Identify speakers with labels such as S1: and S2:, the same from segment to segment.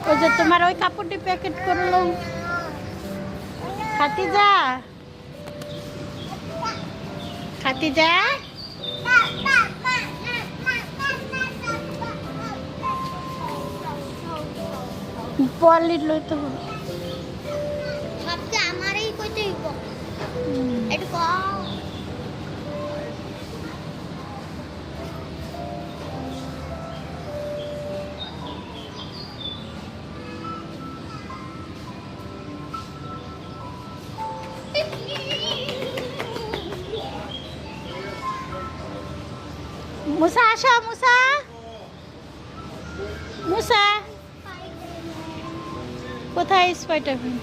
S1: ওই যে তোমার ওই কাপড়টি প্যাকেট করলো খাতিজা খাতিজা পলির লই তো
S2: সবচেয়ে আমারই কইতে হইব একটু কম
S1: মুসা আসো মুসা মুসা কোথায় স্পাইডারম্যান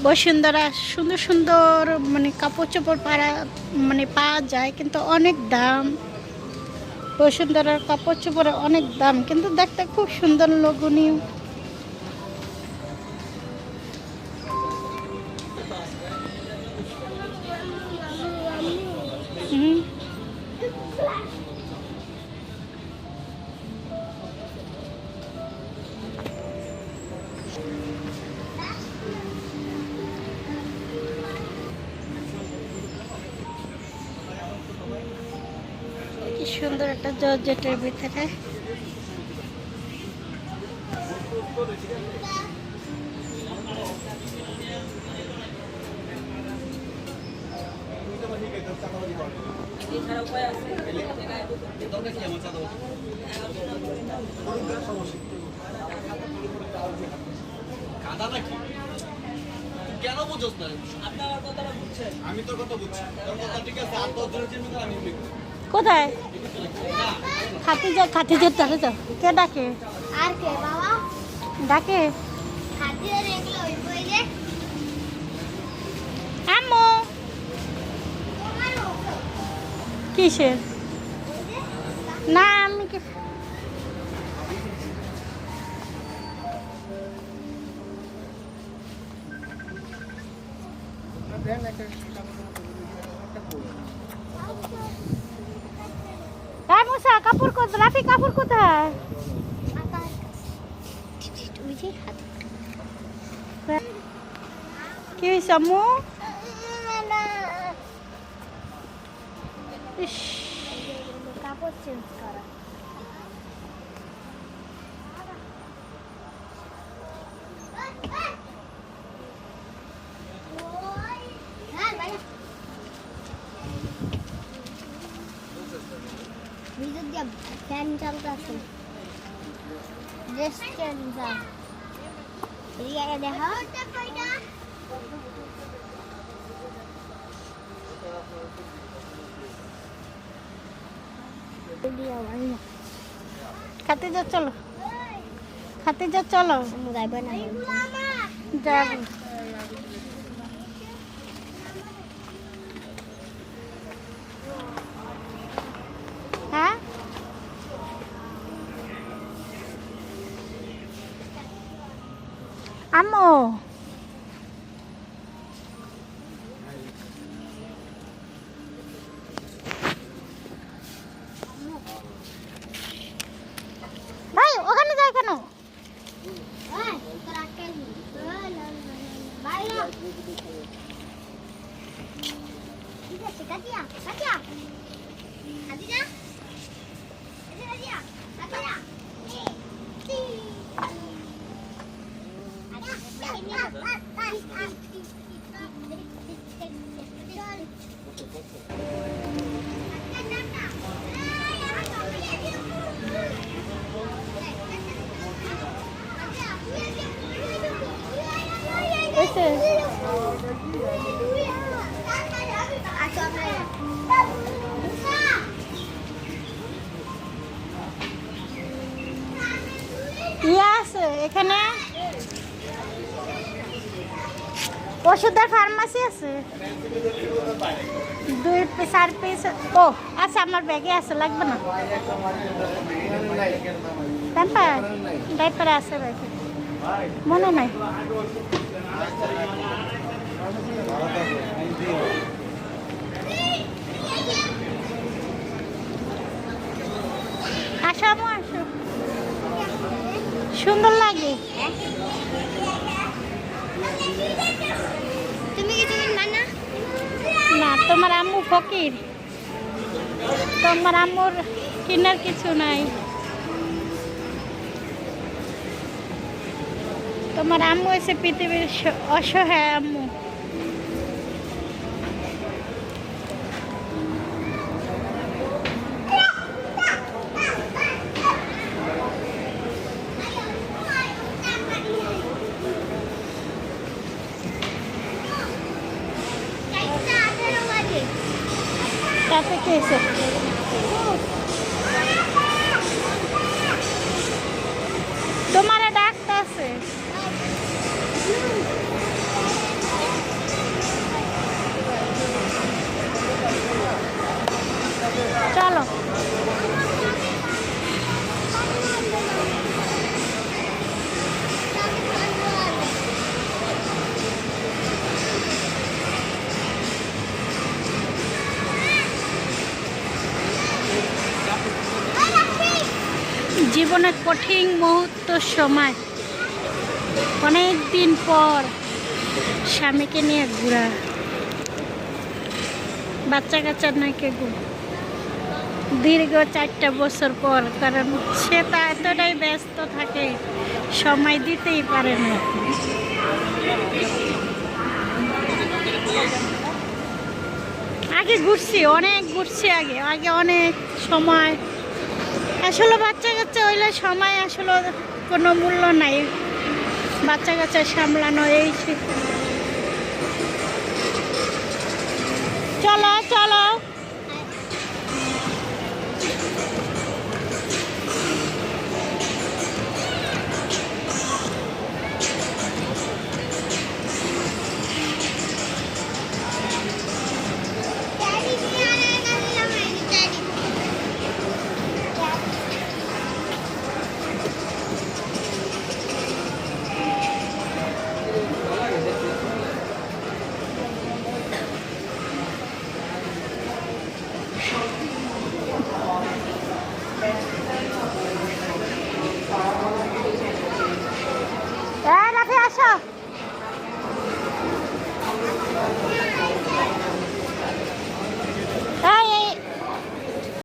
S1: বসুন্ধরা সুন্দর সুন্দর মানে কাপড় চোপড় পাওয়া যায় কিন্তু অনেক দাম বসুন্ধরার কাপড় চোপড়ে অনেক দাম কিন্তু দেখতে খুব সুন্দর লোভনীয় হুম কি সুন্দর একটা জর্জেটের ভিতরে
S3: কেন বুঝছ না? আপনি আমার কথাটা বুঝছেন? আমি তোর কথা বুঝছি। তোর কথা ঠিক আছে, আর 10 জনের চিন্তা আমি লিখব।
S1: কোথায় খাতিজা তাহলে তো কে ডাকে
S2: আর কে বাবা
S1: ডাকে
S2: খাদিজা এগুলো হইব এই যে
S1: আম্মু কিসের না আমি মুসা কাপড় কোথায় রাফি কাপড় কোথায় কি হয়েছে আম্মু ইস
S2: কাপড় চেঞ্জ করা ভিতর দিয়ে ফ্যান চলতেছে ড্রেস চেঞ্জ এদিকে দেখো
S1: খাতিজা চলো খাতিজা চলো
S2: যাইবে না
S1: যাব হ্যাঁ আম্মু ভাই ওখানে যাই কেন
S2: ঠিক আছে কাটিয়া কাটিয়া কাটিয়া কাটিয়া কাটিয়া
S1: এসে ইয়ে আছে এখানে ওষুধের ফার্মাসি আছে 2 4 পিস ও আচ্ছা আমার ব্যাগে আছে লাগবে না ডাইপার ডাইপার আছে ভাই মনে নাই আসো আমু আসো সুন্দর লাগে
S2: তুমি কিছু কিনবা না?
S1: না তোমার আম্মু ফকির তোমার আম্মুর কেনার কিছু নাই তোমার আম্মু এসে পৃথিবীর অসহায় আম্মু
S2: চারটা 18 বাজে।
S1: তাতে কি হয়েছে তোমারে ডাকতে আছে চলো জীবনে কঠিন মুহূর্ত সময় অনেক দিন পর স্বামীকে নিয়ে ঘোরা বাচ্চা কাচ্চা নাকি দীর্ঘ 4টা বছর পর কারণ সে তা এতটাই ব্যস্ত থাকে সময় দিতেই পারে না আগে ঘুরছি অনেক ঘুরছি আগে আগে অনেক সময় আসলে বাচ্চা কাচ্চা হইলে সময় আসলে কোনো মূল্য নাই বাচ্চা কাচ্চা সামলানো এই চলো চলো